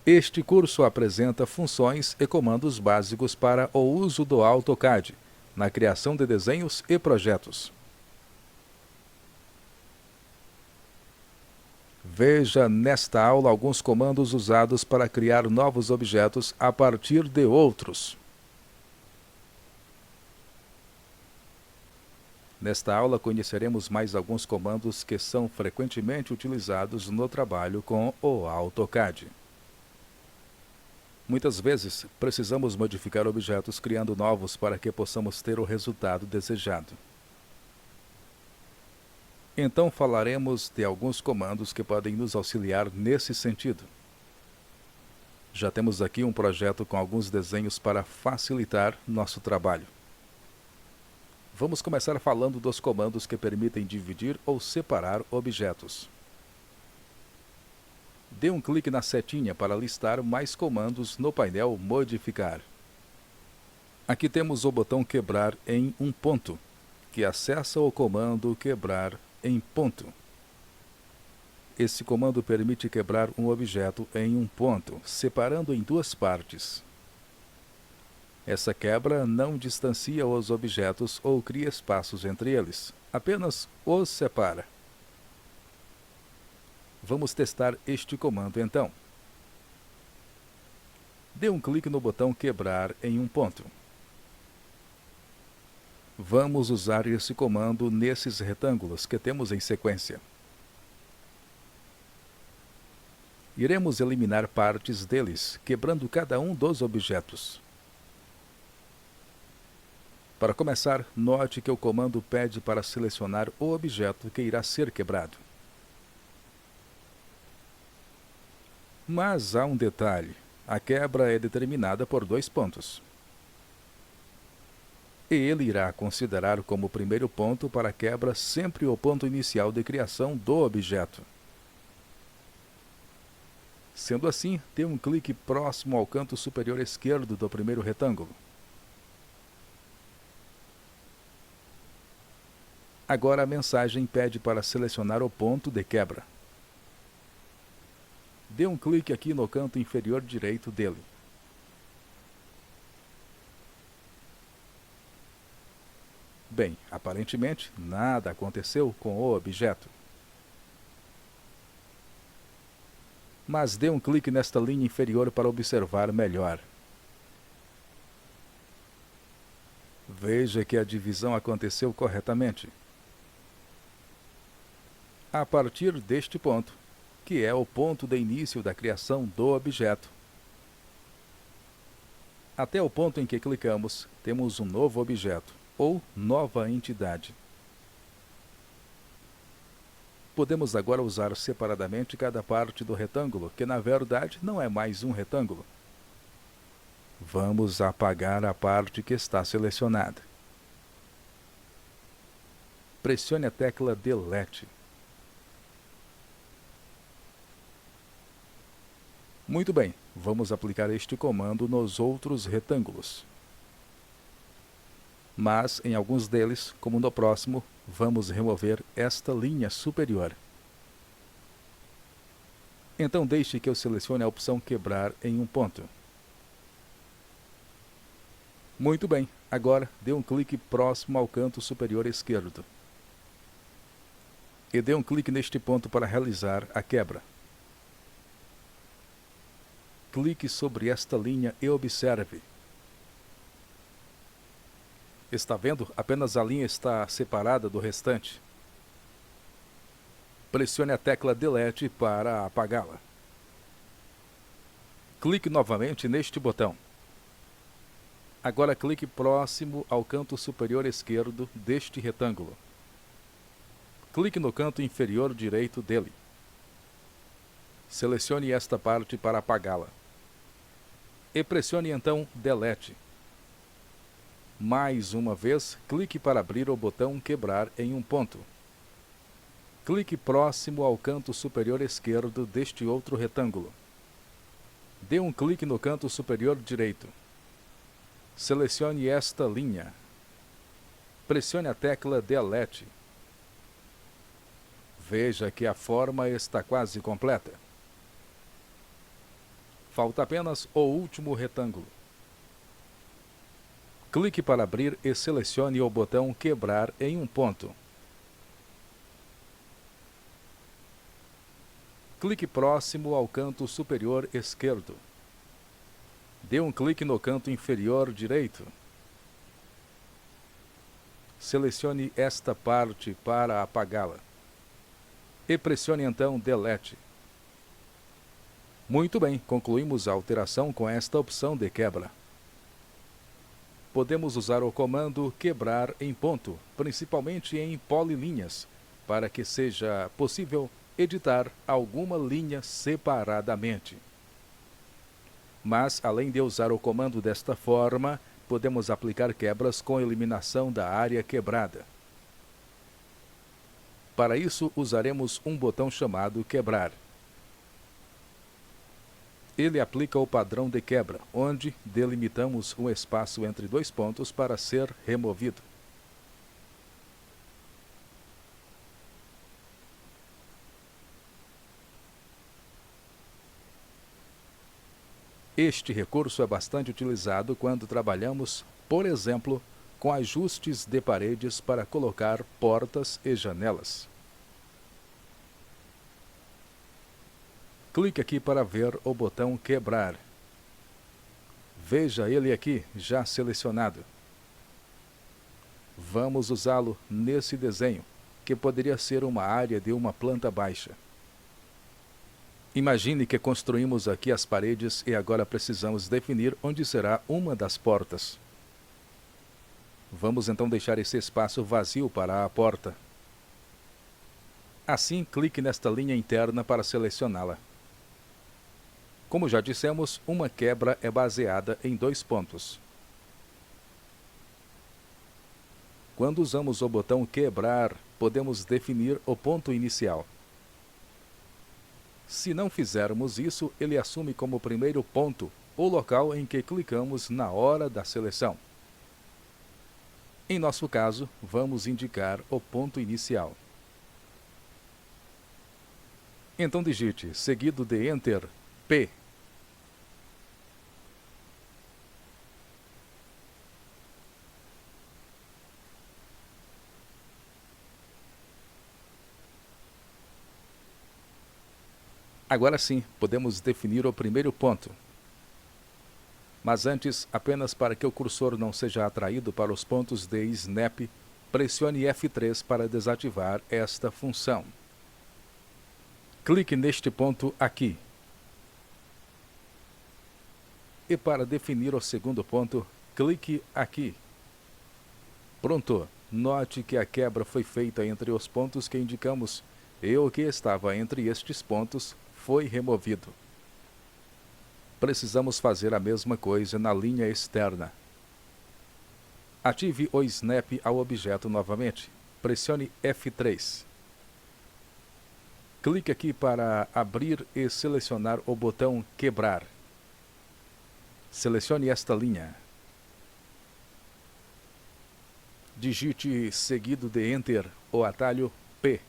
Este curso apresenta funções e comandos básicos para o uso do AutoCAD, na criação de desenhos e projetos. Veja nesta aula alguns comandos usados para criar novos objetos a partir de outros. Nesta aula conheceremos mais alguns comandos que são frequentemente utilizados no trabalho com o AutoCAD. Muitas vezes, precisamos modificar objetos criando novos para que possamos ter o resultado desejado. Então falaremos de alguns comandos que podem nos auxiliar nesse sentido. Já temos aqui um projeto com alguns desenhos para facilitar nosso trabalho. Vamos começar falando dos comandos que permitem dividir ou separar objetos. Dê um clique na setinha para listar mais comandos no painel Modificar. Aqui temos o botão Quebrar em um ponto, que acessa o comando Quebrar em ponto. Esse comando permite quebrar um objeto em um ponto, separando em duas partes. Essa quebra não distancia os objetos ou cria espaços entre eles, apenas os separa. Vamos testar este comando então. Dê um clique no botão Quebrar em um ponto. Vamos usar esse comando nesses retângulos que temos em sequência. Iremos eliminar partes deles, quebrando cada um dos objetos. Para começar, note que o comando pede para selecionar o objeto que irá ser quebrado. Mas há um detalhe: a quebra é determinada por dois pontos. E ele irá considerar como primeiro ponto para a quebra sempre o ponto inicial de criação do objeto. Sendo assim, dê um clique próximo ao canto superior esquerdo do primeiro retângulo. Agora a mensagem pede para selecionar o ponto de quebra. Dê um clique aqui no canto inferior direito dele. Bem, aparentemente, nada aconteceu com o objeto. Mas dê um clique nesta linha inferior para observar melhor. Veja que a divisão aconteceu corretamente. A partir deste ponto, que é o ponto de início da criação do objeto, até o ponto em que clicamos, temos um novo objeto, ou nova entidade. Podemos agora usar separadamente cada parte do retângulo, que na verdade não é mais um retângulo. Vamos apagar a parte que está selecionada. Pressione a tecla Delete. Muito bem, vamos aplicar este comando nos outros retângulos. Mas, em alguns deles, como no próximo, vamos remover esta linha superior. Então deixe que eu selecione a opção Quebrar em um ponto. Muito bem, agora dê um clique próximo ao canto superior esquerdo. E dê um clique neste ponto para realizar a quebra. Clique sobre esta linha e observe. Está vendo? Apenas a linha está separada do restante. Pressione a tecla Delete para apagá-la. Clique novamente neste botão. Agora clique próximo ao canto superior esquerdo deste retângulo. Clique no canto inferior direito dele. Selecione esta parte para apagá-la. E pressione então Delete. Mais uma vez, clique para abrir o botão Quebrar em um ponto. Clique próximo ao canto superior esquerdo deste outro retângulo. Dê um clique no canto superior direito. Selecione esta linha. Pressione a tecla Delete. Veja que a forma está quase completa. Falta apenas o último retângulo. Clique para abrir e selecione o botão Quebrar em um ponto. Clique próximo ao canto superior esquerdo. Dê um clique no canto inferior direito. Selecione esta parte para apagá-la. E pressione então Delete. Muito bem, concluímos a alteração com esta opção de quebra. Podemos usar o comando quebrar em ponto, principalmente em polilinhas, para que seja possível editar alguma linha separadamente. Mas, além de usar o comando desta forma, podemos aplicar quebras com eliminação da área quebrada. Para isso, usaremos um botão chamado Quebrar. Ele aplica o padrão de quebra, onde delimitamos um espaço entre dois pontos para ser removido. Este recurso é bastante utilizado quando trabalhamos, por exemplo, com ajustes de paredes para colocar portas e janelas. Clique aqui para ver o botão Quebrar. Veja ele aqui, já selecionado. Vamos usá-lo nesse desenho, que poderia ser uma área de uma planta baixa. Imagine que construímos aqui as paredes e agora precisamos definir onde será uma das portas. Vamos então deixar esse espaço vazio para a porta. Assim, clique nesta linha interna para selecioná-la. Como já dissemos, uma quebra é baseada em dois pontos. Quando usamos o botão Quebrar, podemos definir o ponto inicial. Se não fizermos isso, ele assume como primeiro ponto o local em que clicamos na hora da seleção. Em nosso caso, vamos indicar o ponto inicial. Então digite, seguido de Enter, P. Agora sim, podemos definir o primeiro ponto. Mas antes, apenas para que o cursor não seja atraído para os pontos de Snap, pressione F3 para desativar esta função. Clique neste ponto aqui. E para definir o segundo ponto, clique aqui. Pronto! Note que a quebra foi feita entre os pontos que indicamos, e o que estava entre estes pontos foi removido. Precisamos fazer a mesma coisa na linha externa. Ative o Snap ao objeto novamente. Pressione F3. Clique aqui para abrir e selecionar o botão Quebrar. Selecione esta linha. Digite, seguido de Enter, o atalho P.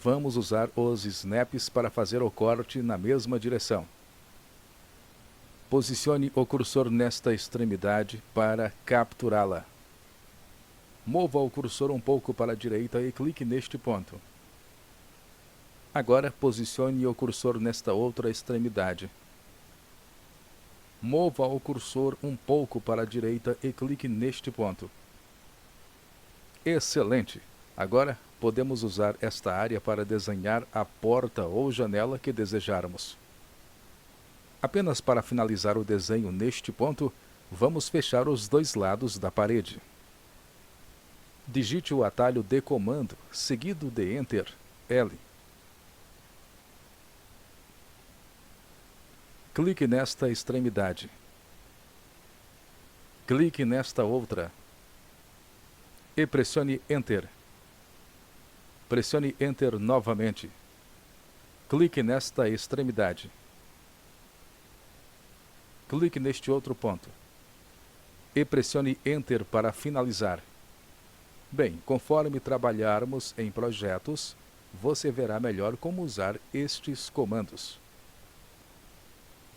Vamos usar os snaps para fazer o corte na mesma direção. Posicione o cursor nesta extremidade para capturá-la. Mova o cursor um pouco para a direita e clique neste ponto. Agora, posicione o cursor nesta outra extremidade. Mova o cursor um pouco para a direita e clique neste ponto. Excelente! Agora, podemos usar esta área para desenhar a porta ou janela que desejarmos. Apenas para finalizar o desenho neste ponto, vamos fechar os dois lados da parede. Digite o atalho de comando, seguido de Enter, L. Clique nesta extremidade. Clique nesta outra. E pressione Enter. Pressione Enter novamente. Clique nesta extremidade. clique neste outro ponto e pressione Enter para finalizar. Bem, conforme trabalharmos em projetos, você verá melhor como usar estes comandos.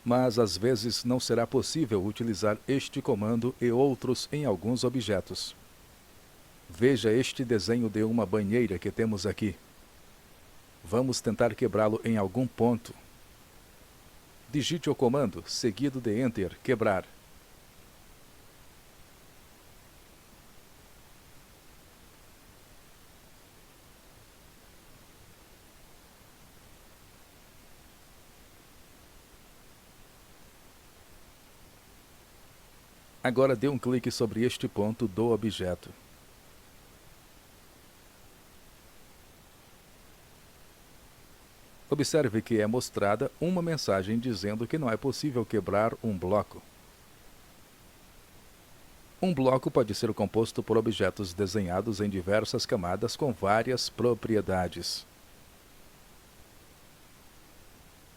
Mas às vezes não será possível utilizar este comando e outros em alguns objetos. Veja este desenho de uma banheira que temos aqui. Vamos tentar quebrá-lo em algum ponto. Digite o comando, seguido de Enter, quebrar. Agora dê um clique sobre este ponto do objeto. Observe que é mostrada uma mensagem dizendo que não é possível quebrar um bloco. Um bloco pode ser composto por objetos desenhados em diversas camadas com várias propriedades.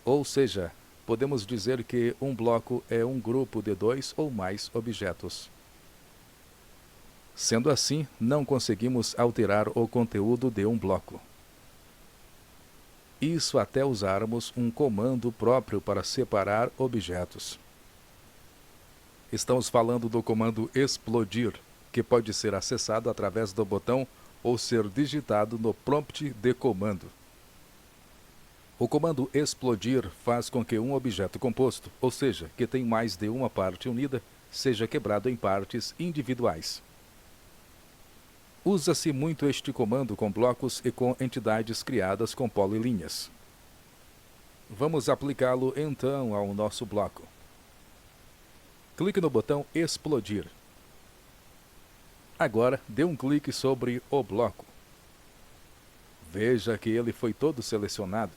Ou seja, podemos dizer que um bloco é um grupo de 2 ou mais objetos. Sendo assim, não conseguimos alterar o conteúdo de um bloco. Isso até usarmos um comando próprio para separar objetos. Estamos falando do comando explodir, que pode ser acessado através do botão ou ser digitado no prompt de comando. O comando explodir faz com que um objeto composto, ou seja, que tem mais de uma parte unida, seja quebrado em partes individuais. Usa-se muito este comando com blocos e com entidades criadas com polilinhas. Vamos aplicá-lo então ao nosso bloco. Clique no botão explodir. Agora, dê um clique sobre o bloco. Veja que ele foi todo selecionado.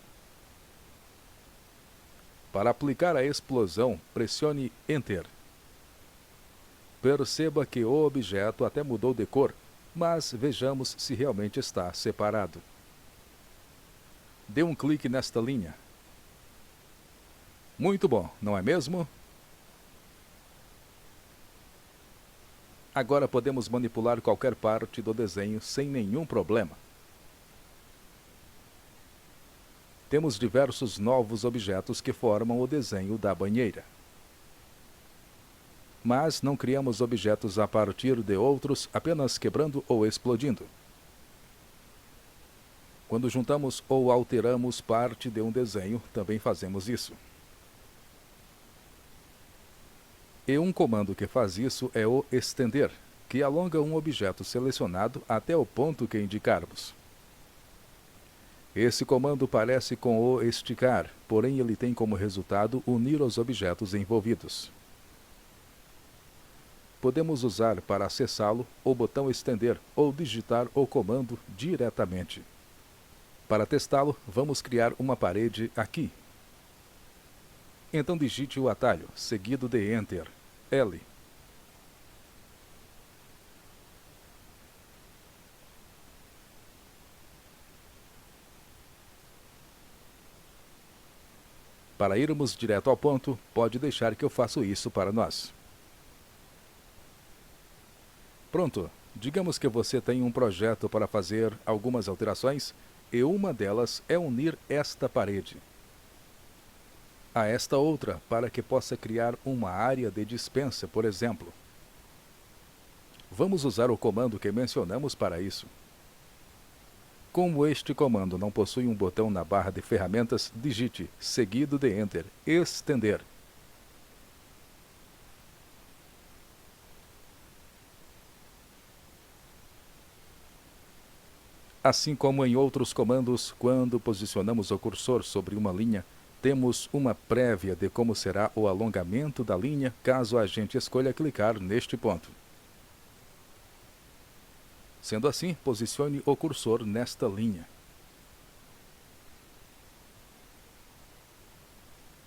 Para aplicar a explosão, pressione Enter. Perceba que o objeto até mudou de cor, mas vejamos se realmente está separado. Dê um clique nesta linha. Muito bom, não é mesmo? Agora podemos manipular qualquer parte do desenho sem nenhum problema. Temos diversos novos objetos que formam o desenho da banheira. Mas não criamos objetos a partir de outros apenas quebrando ou explodindo. Quando juntamos ou alteramos parte de um desenho, também fazemos isso. E um comando que faz isso é o estender, que alonga um objeto selecionado até o ponto que indicarmos. Esse comando parece com o esticar, porém ele tem como resultado unir os objetos envolvidos. Podemos usar para acessá-lo o botão estender ou digitar o comando diretamente. Para testá-lo, vamos criar uma parede aqui. Então digite o atalho, seguido de Enter, L. Para irmos direto ao ponto, pode deixar que eu faço isso para nós. Pronto, digamos que você tem um projeto para fazer algumas alterações e uma delas é unir esta parede a esta outra para que possa criar uma área de dispensa, por exemplo. Vamos usar o comando que mencionamos para isso. Como este comando não possui um botão na barra de ferramentas, digite, seguido de Enter, estender. Assim como em outros comandos, quando posicionamos o cursor sobre uma linha, temos uma prévia de como será o alongamento da linha caso a gente escolha clicar neste ponto. Sendo assim, posicione o cursor nesta linha.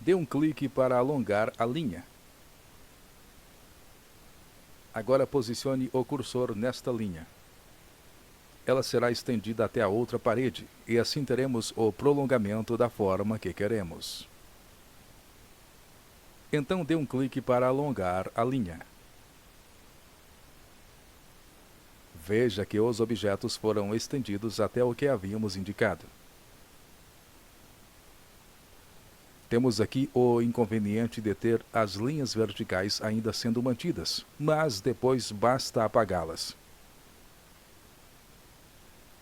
Dê um clique para alongar a linha. Agora posicione o cursor nesta linha. Ela será estendida até a outra parede, e assim teremos o prolongamento da forma que queremos. Então dê um clique para alongar a linha. Veja que os objetos foram estendidos até o que havíamos indicado. Temos aqui o inconveniente de ter as linhas verticais ainda sendo mantidas, mas depois basta apagá-las.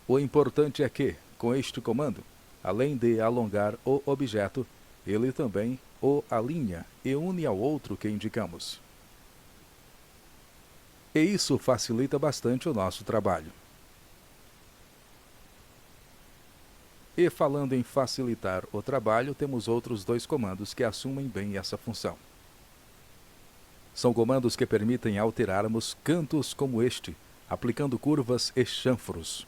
O importante é que, com este comando, além de alongar o objeto, ele também o alinha e une ao outro que indicamos. E isso facilita bastante o nosso trabalho. E falando em facilitar o trabalho, temos outros dois comandos que assumem bem essa função. São comandos que permitem alterarmos cantos como este, aplicando curvas e chanfros.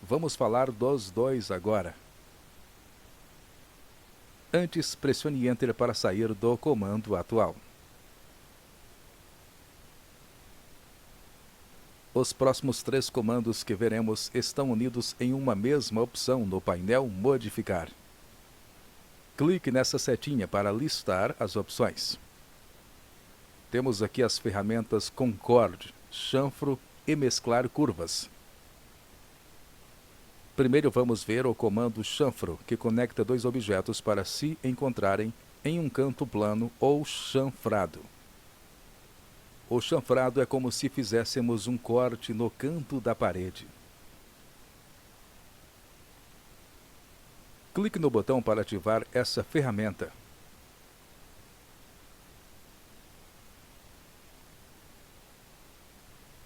Vamos falar dos dois agora. Antes, pressione Enter para sair do comando atual. Os próximos três comandos que veremos estão unidos em uma mesma opção no painel Modificar. Clique nessa setinha para listar as opções. Temos aqui as ferramentas Concorde, Chanfro e Mesclar Curvas. Primeiro vamos ver o comando chanfro, que conecta dois objetos para se encontrarem em um canto plano ou chanfrado. O chanfrado é como se fizéssemos um corte no canto da parede. Clique no botão para ativar essa ferramenta.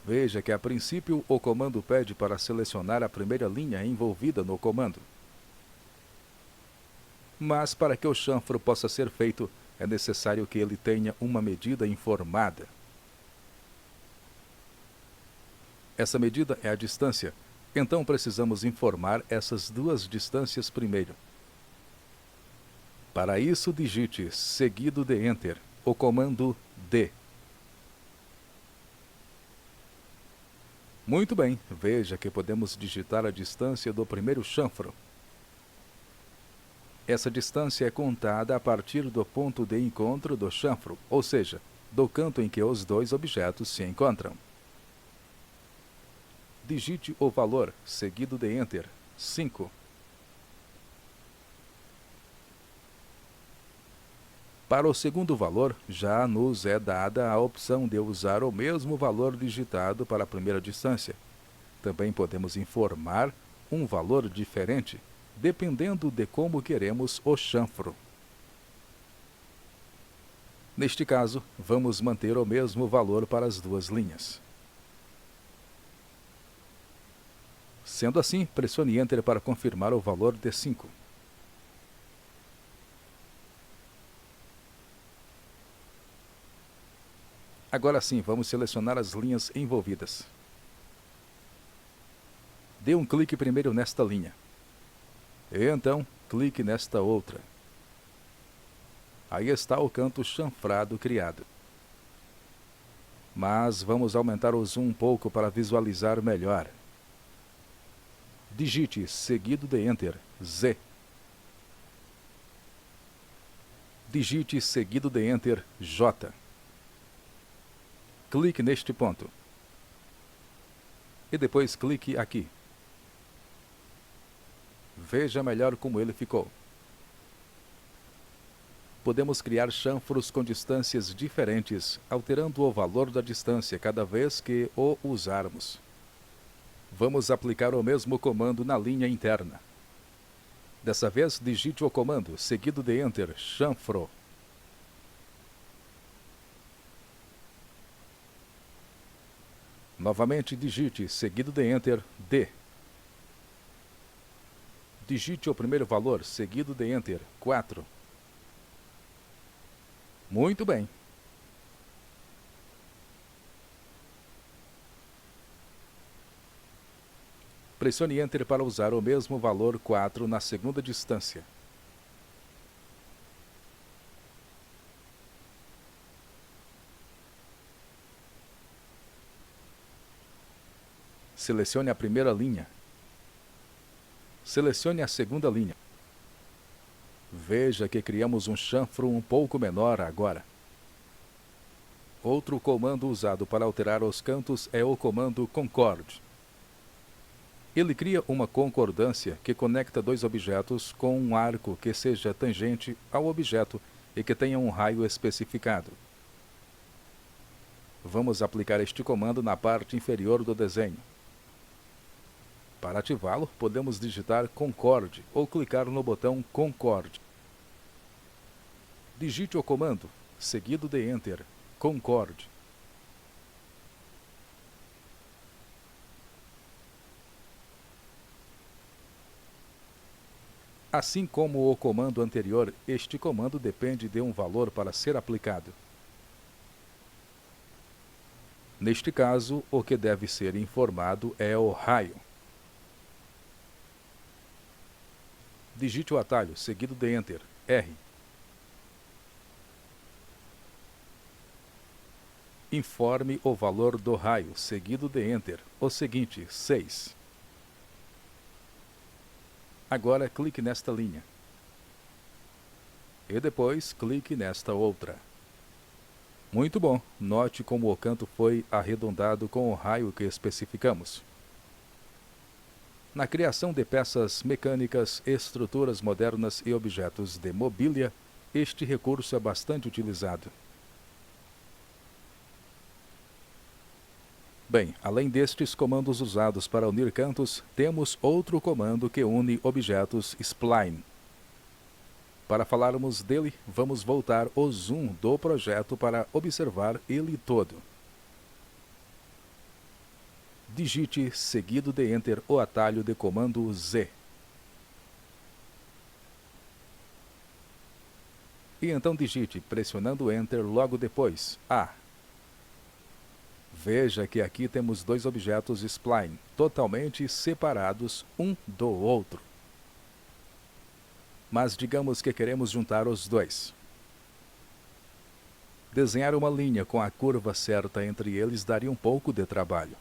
Veja que a princípio o comando pede para selecionar a primeira linha envolvida no comando. Mas para que o chanfro possa ser feito, é necessário que ele tenha uma medida informada. Essa medida é a distância, então precisamos informar essas duas distâncias primeiro. Para isso, digite, seguido de Enter, o comando D. Muito bem, veja que podemos digitar a distância do primeiro chanfro. Essa distância é contada a partir do ponto de encontro do chanfro, ou seja, do canto em que os dois objetos se encontram. Digite o valor, seguido de Enter, 5. Para o segundo valor, já nos é dada a opção de usar o mesmo valor digitado para a primeira distância. Também podemos informar um valor diferente, dependendo de como queremos o chanfro. Neste caso, vamos manter o mesmo valor para as duas linhas. Sendo assim, pressione Enter para confirmar o valor de 5. Agora sim, vamos selecionar as linhas envolvidas. Dê um clique primeiro nesta linha. E então, clique nesta outra. Aí está o canto chanfrado criado. Mas vamos aumentar o zoom um pouco para visualizar melhor. Digite, seguido de Enter, Z. Digite, seguido de Enter, J. Clique neste ponto. E depois clique aqui. Veja melhor como ele ficou. Podemos criar chanfros com distâncias diferentes, alterando o valor da distância cada vez que o usarmos. Vamos aplicar o mesmo comando na linha interna. Dessa vez, digite o comando, seguido de Enter, chanfro. Novamente digite, seguido de Enter, D. Digite o primeiro valor, seguido de Enter, 4. Muito bem. Pressione Enter para usar o mesmo valor 4 na segunda distância. Selecione a primeira linha. Selecione a segunda linha. Veja que criamos um chanfro um pouco menor agora. Outro comando usado para alterar os cantos é o comando concord. Ele cria uma concordância que conecta dois objetos com um arco que seja tangente ao objeto e que tenha um raio especificado. Vamos aplicar este comando na parte inferior do desenho. Para ativá-lo, podemos digitar concord ou clicar no botão concord. Digite o comando, seguido de Enter, concord. Assim como o comando anterior, este comando depende de um valor para ser aplicado. Neste caso, o que deve ser informado é o raio. Digite o atalho, seguido de Enter, R. Informe o valor do raio, seguido de Enter, o seguinte, 6. Agora clique nesta linha. E depois clique nesta outra. Muito bom, note como o canto foi arredondado com o raio que especificamos. Na criação de peças mecânicas, estruturas modernas e objetos de mobília, este recurso é bastante utilizado. Bem, além destes comandos usados para unir cantos, temos outro comando que une objetos spline. Para falarmos dele, vamos voltar o zoom do projeto para observar ele todo. Digite, seguido de Enter, o atalho de comando Z. E então digite, pressionando Enter logo depois, A. Veja que aqui temos dois objetos spline, totalmente separados um do outro. Mas digamos que queremos juntar os dois. Desenhar uma linha com a curva certa entre eles daria um pouco de trabalho.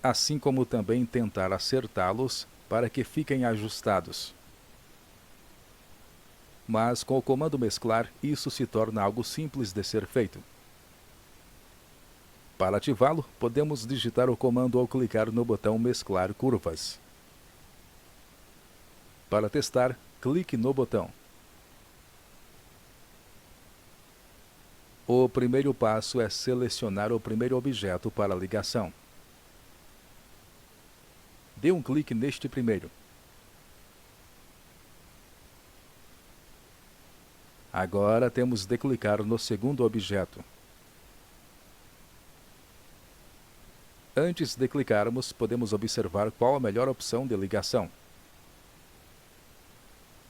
Assim como também tentar acertá-los para que fiquem ajustados. Mas com o comando mesclar, isso se torna algo simples de ser feito. Para ativá-lo, podemos digitar o comando ao clicar no botão Mesclar Curvas. Para testar, clique no botão. O primeiro passo é selecionar o primeiro objeto para a ligação. Dê um clique neste primeiro. Agora temos de clicar no segundo objeto. Antes de clicarmos, podemos observar qual a melhor opção de ligação.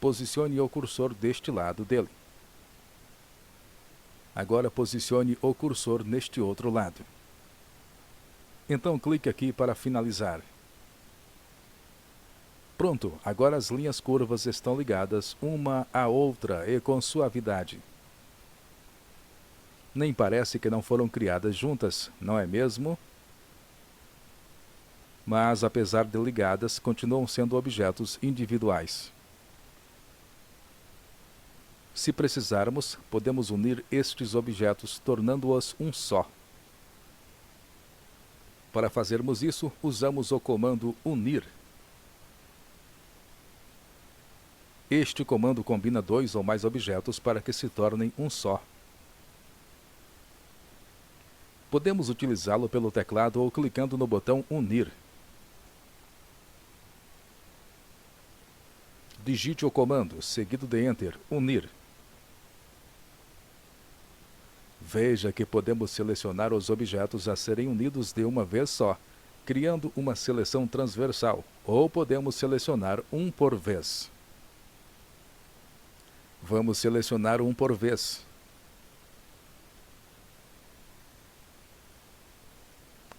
Posicione o cursor deste lado dele. Agora posicione o cursor neste outro lado. Então clique aqui para finalizar. Pronto, agora as linhas curvas estão ligadas uma à outra e com suavidade. Nem parece que não foram criadas juntas, não é mesmo? Mas, apesar de ligadas, continuam sendo objetos individuais. Se precisarmos, podemos unir estes objetos, tornando-os um só. Para fazermos isso, usamos o comando unir. Este comando combina dois ou mais objetos para que se tornem um só. Podemos utilizá-lo pelo teclado ou clicando no botão unir. Digite o comando, seguido de Enter, unir. Veja que podemos selecionar os objetos a serem unidos de uma vez só, criando uma seleção transversal, ou podemos selecionar um por vez. Vamos selecionar um por vez.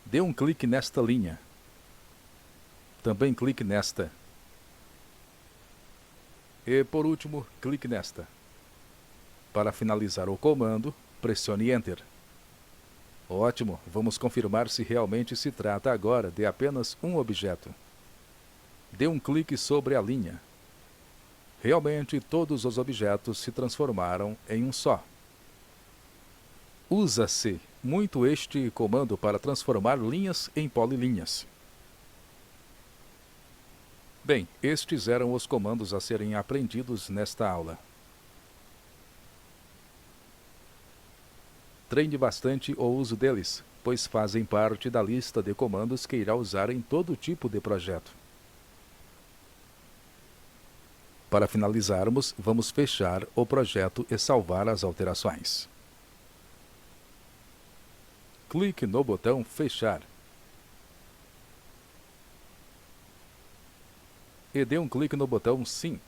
Dê um clique nesta linha. Também clique nesta. E, por último, clique nesta. Para finalizar o comando, pressione Enter. Ótimo, vamos confirmar se realmente se trata agora de apenas um objeto. Dê um clique sobre a linha. Realmente, todos os objetos se transformaram em um só. Usa-se muito este comando para transformar linhas em polilinhas. Bem, estes eram os comandos a serem aprendidos nesta aula. Treine bastante o uso deles, pois fazem parte da lista de comandos que irá usar em todo tipo de projeto. Para finalizarmos, vamos fechar o projeto e salvar as alterações. Clique no botão Fechar. E dê um clique no botão Sim.